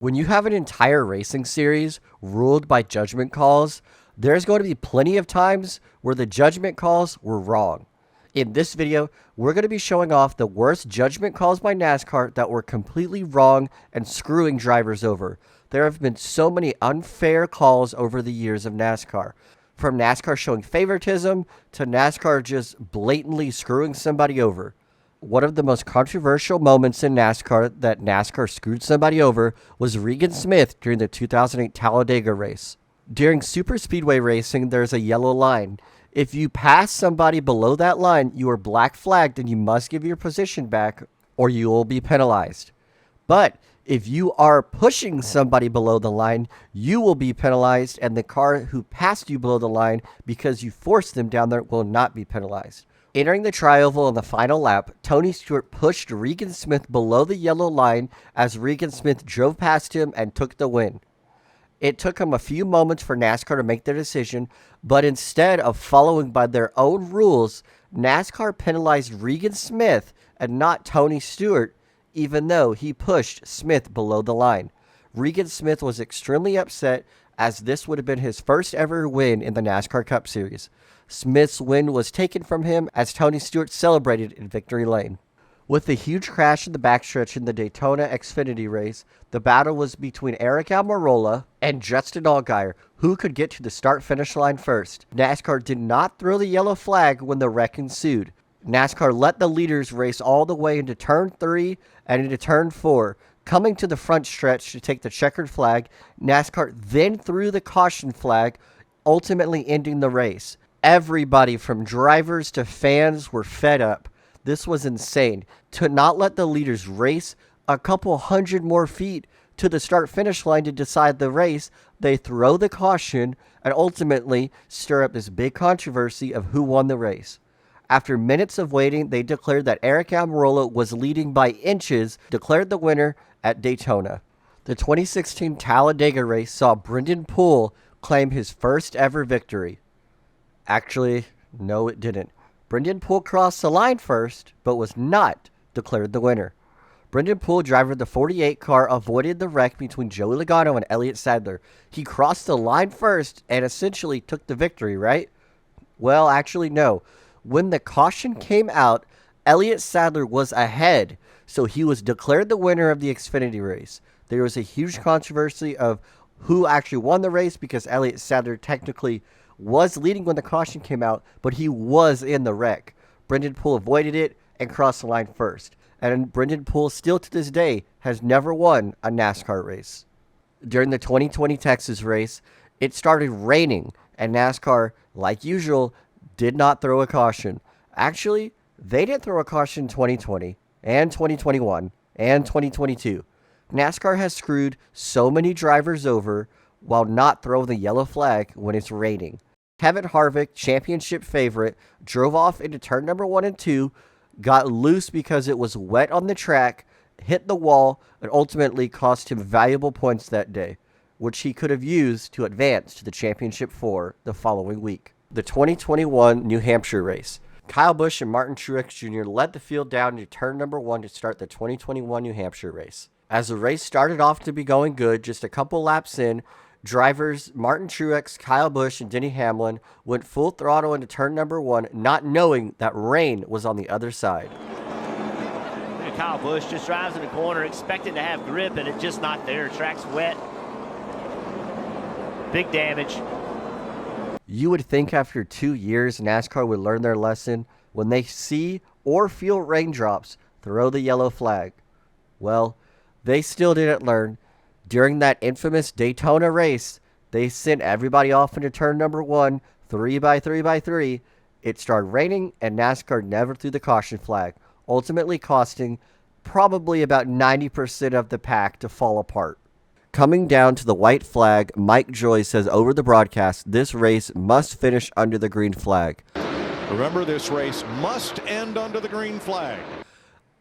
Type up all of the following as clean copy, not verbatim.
When you have an entire racing series ruled by judgment calls, there's going to be plenty of times where the judgment calls were wrong. In this video, we're going to be showing off the worst judgment calls by NASCAR that were completely wrong and screwing drivers over. There have been so many unfair calls over the years of NASCAR. From NASCAR showing favoritism to NASCAR just blatantly screwing somebody over. One of the most controversial moments in NASCAR that NASCAR screwed somebody over was Regan Smith during the 2008 Talladega race. During super speedway racing, there's a yellow line. If you pass somebody below that line, you are black flagged and you must give your position back or you will be penalized. But if you are pushing somebody below the line, you will be penalized, and the car who passed you below the line because you forced them down there will not be penalized. Entering the tri-oval in the final lap, Tony Stewart pushed Regan Smith below the yellow line as Regan Smith drove past him and took the win. It took him a few moments for NASCAR to make their decision, but instead of following by their own rules, NASCAR penalized Regan Smith and not Tony Stewart, even though he pushed Smith below the line. Regan Smith was extremely upset, as this would have been his first ever win in the NASCAR Cup Series. Smith's win was taken from him as Tony Stewart celebrated in victory lane. With the huge crash in the backstretch in the Daytona Xfinity race, the battle was between Eric Almirola and Justin Allgaier, who could get to the start-finish line first. NASCAR did not throw the yellow flag when the wreck ensued. NASCAR let the leaders race all the way into Turn 3 and into Turn 4. Coming to the front stretch to take the checkered flag, NASCAR then threw the caution flag, ultimately ending the race. Everybody from drivers to fans were fed up. This was insane. To not let the leaders race a couple hundred more feet to the start-finish line to decide the race, they throw the caution and ultimately stir up this big controversy of who won the race. After minutes of waiting, they declared that Eric Almirola was leading by inches, declared the winner at Daytona. The 2016 Talladega race saw Brendan Poole claim his first ever victory. Actually, no it didn't. Brendan Poole crossed the line first, but was not declared the winner. Brendan Poole, driver of the 48 car, avoided the wreck between Joey Logano and Elliott Sadler. He crossed the line first and essentially took the victory, right? Well, actually, no. When the caution came out, Elliott Sadler was ahead, so he was declared the winner of the Xfinity race. There was a huge controversy of who actually won the race because Elliott Sadler technically was leading when the caution came out, but he was in the wreck. Brendan Poole avoided it and crossed the line first. And Brendan Poole, still to this day, has never won a NASCAR race. During the 2020 Texas race, it started raining, and NASCAR, like usual, did not throw a caution. Actually, they didn't throw a caution in 2020, and 2021, and 2022. NASCAR has screwed so many drivers over while not throwing the yellow flag when it's raining. Kevin Harvick, championship favorite, drove off into turn number 1 and 2, got loose because it was wet on the track, hit the wall, and ultimately cost him valuable points that day, which he could have used to advance to the championship 4 the following week. The 2021 New Hampshire race. Kyle Busch and Martin Truex Jr. led the field down to turn number 1 to start the 2021 New Hampshire race. As the race started off to be going good, just a couple laps in, drivers Martin Truex, Kyle Busch, and Denny Hamlin went full throttle into turn number 1, not knowing that rain was on the other side. And Kyle Busch just drives in the corner, expecting to have grip, and it's just not there. Track's wet. Big damage. You would think after 2 years, NASCAR would learn their lesson. When they see or feel raindrops, throw the yellow flag. Well, they still didn't learn. During that infamous Daytona race, they sent everybody off into turn number 1, 3 by 3 by 3. It started raining, and NASCAR never threw the caution flag, ultimately costing probably about 90% of the pack to fall apart. Coming down to the white flag, Mike Joy says over the broadcast, this race must finish under the green flag. Remember, this race must end under the green flag.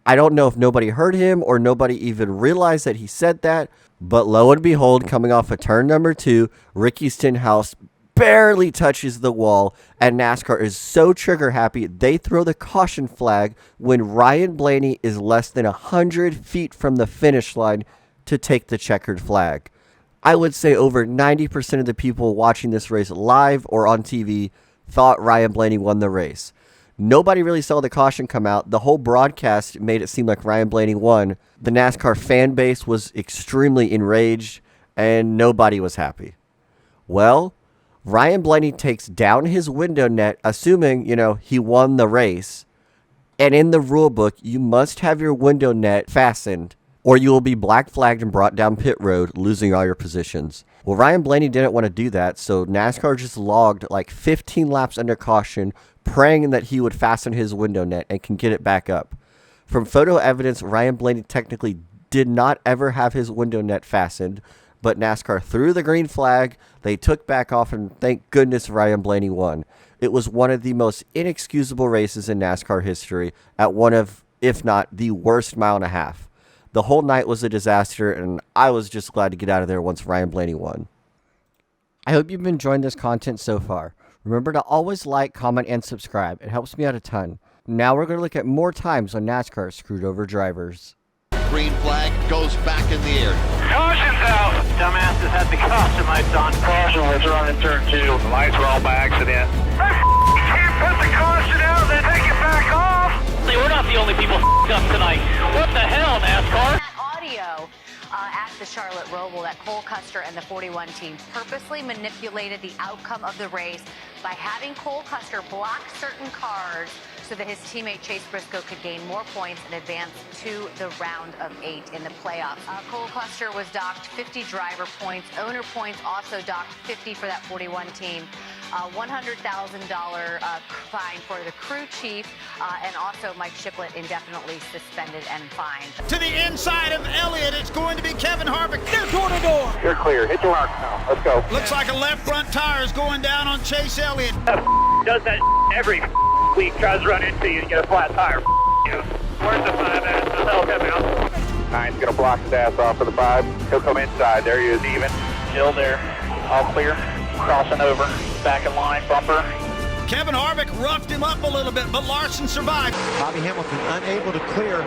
I don't know if nobody heard him or nobody even realized that he said that, but lo and behold, coming off of turn number 2, Ricky Stenhouse barely touches the wall, and NASCAR is so trigger happy they throw the caution flag when Ryan Blaney is less than 100 feet from the finish line to take the checkered flag. I would say over 90% of the people watching this race live or on TV thought Ryan Blaney won the race. Nobody really saw the caution come out. The whole broadcast made it seem like Ryan Blaney won. The NASCAR fan base was extremely enraged, and nobody was happy. Well, Ryan Blaney takes down his window net, assuming, he won the race. And in the rule book, you must have your window net fastened, or you will be black flagged and brought down pit road, losing all your positions. Well, Ryan Blaney didn't want to do that, so NASCAR just logged like 15 laps under caution, praying that he would fasten his window net and can get it back up. From photo evidence, Ryan Blaney technically did not ever have his window net fastened, but NASCAR threw the green flag, they took back off, and thank goodness Ryan Blaney won. It was one of the most inexcusable races in NASCAR history at one of, if not the worst mile and a half. The whole night was a disaster, and I was just glad to get out of there once Ryan Blaney won. I hope you've been enjoying this content so far. Remember to always like, comment, and subscribe. It helps me out a ton. Now we're going to look at more times when NASCAR screwed over drivers. Green flag goes back in the air. Caution's out. Dumbasses had the caution lights on. Caution was running turn 2. The lights were all by accident. Can't put the caution out, then take it back off. Hey, we're not the only people up tonight. What the hell, NASCAR? Audio at the Charlotte Roval that Cole Custer and the 41 team purposely manipulated the outcome of the race by having Cole Custer block certain cars so that his teammate Chase Briscoe could gain more points and advance to the round of 8 in the playoffs. Cole Custer was docked 50 driver points. Owner points also docked 50 for that 41 team. $100,000 fine for the crew chief, and also Mike Shiplett indefinitely suspended and fined. To the inside of Elliott, it's going to be Kevin Harvick. They're door to door. You're clear. Hit your mark now. Let's go. Looks like a left front tire is going down on Chase Elliott. Does that every week. Tries to run into you and get a flat tire. You. Where's the 5 at? The hell come out. 9's going to block his ass off for the 5. He'll come inside. There he is even. Still there. All clear. Crossing over. Back in line. Bumper. Kevin Harvick roughed him up a little bit, but Larson survived. Bobby Hamilton unable to clear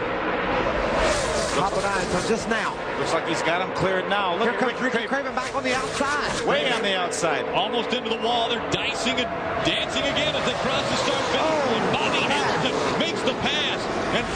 top of 9 until just now. Looks like he's got him cleared now. Look, here comes Ricky Craven back on the outside. Way on the outside. Almost into the wall. They're dicing and dancing again as they cross the start finish line. Bobby Hamilton makes the pass. And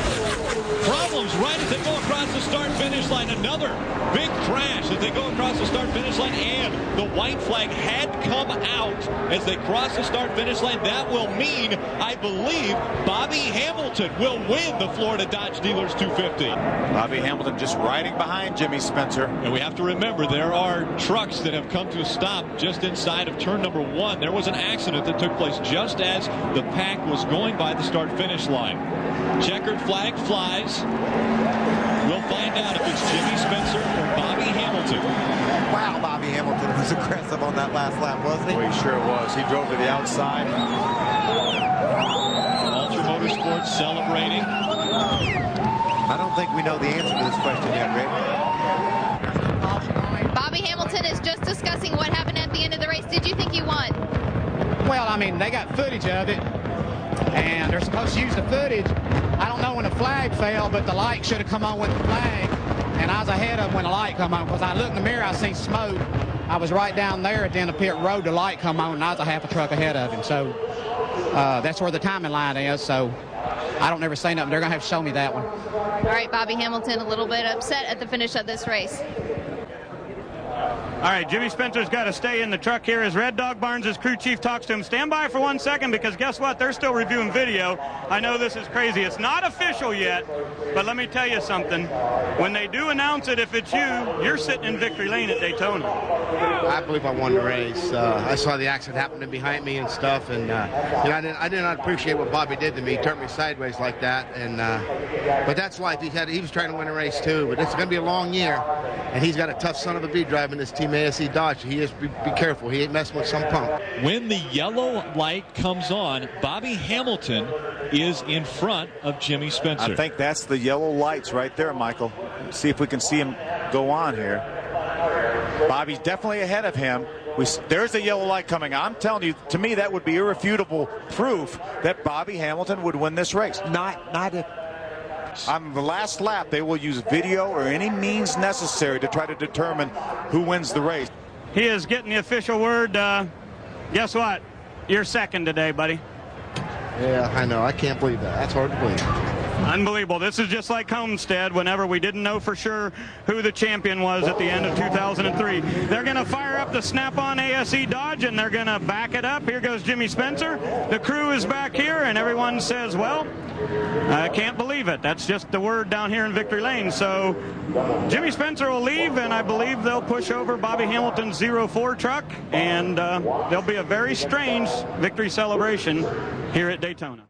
problems right as they go across the start finish line. Another big crash as they go across the start finish line. And the white flag had come out as they cross the start finish line. That will mean, I believe, Bobby Hamilton will win the Florida Dodge Dealers 250. Bobby Hamilton just riding behind Jimmy Spencer. And we have to remember there are trucks that have come to a stop just inside of turn number 1. There was an accident that took place just as the pack was going by the start finish line. Checkered flag flies. We'll find out if it's Jimmy Spencer or Bobby Hamilton. Wow, Bobby Hamilton was aggressive on that last lap, wasn't he? Well, he sure was. He drove to the outside. Ultra Motorsports celebrating. I don't think we know the answer to this question yet, Rick. Bobby Hamilton is just discussing what happened at the end of the race. Did you think he won? Well, I mean, they got footage of it, and they're supposed to use the footage. I don't know when the flag fell, but the light should have come on with the flag, and I was ahead of them when the light come on, because I looked in the mirror, I seen smoke. I was right down there at the end of pit road, the light come on, and I was a half a truck ahead of him. So that's where the timing line is, so I don't never say nothing. They're going to have to show me that one. All right, Bobby Hamilton a little bit upset at the finish of this race. All right, Jimmy Spencer's got to stay in the truck here as Red Dog Barnes' crew chief talks to him. Stand by for 1 second, because guess what? They're still reviewing video. I know this is crazy. It's not official yet, but let me tell you something. When they do announce it, if it's you, you're sitting in victory lane at Daytona. I believe I won the race. I saw the accident happening behind me and stuff, and I did not appreciate what Bobby did to me. He turned me sideways like that, and but that's why he was trying to win a race too. But it's going to be a long year, and he's got a tough son of a bee driving this team ASE Dodge. He is be careful. He ain't messing with some punk. When the yellow light comes on, Bobby Hamilton is in front of Jimmy Spencer. I think that's the yellow lights right there, Michael. See if we can see him go on here. Bobby's definitely ahead of him. There's a yellow light coming. I'm telling you, to me, that would be irrefutable proof that Bobby Hamilton would win this race. Not On the last lap, they will use video or any means necessary to try to determine who wins the race. He is getting the official word. Guess what? You're second today, buddy. Yeah, I know. I can't believe that. That's hard to believe. Unbelievable. This is just like Homestead whenever we didn't know for sure who the champion was at the end of 2003. They're going to fire up the Snap-on ASE Dodge, and they're going to back it up. Here goes Jimmy Spencer. The crew is back here, and everyone says, well, I can't believe it. That's just the word down here in Victory Lane. So Jimmy Spencer will leave, and I believe they'll push over Bobby Hamilton's 04 truck, and there'll be a very strange victory celebration here at Daytona.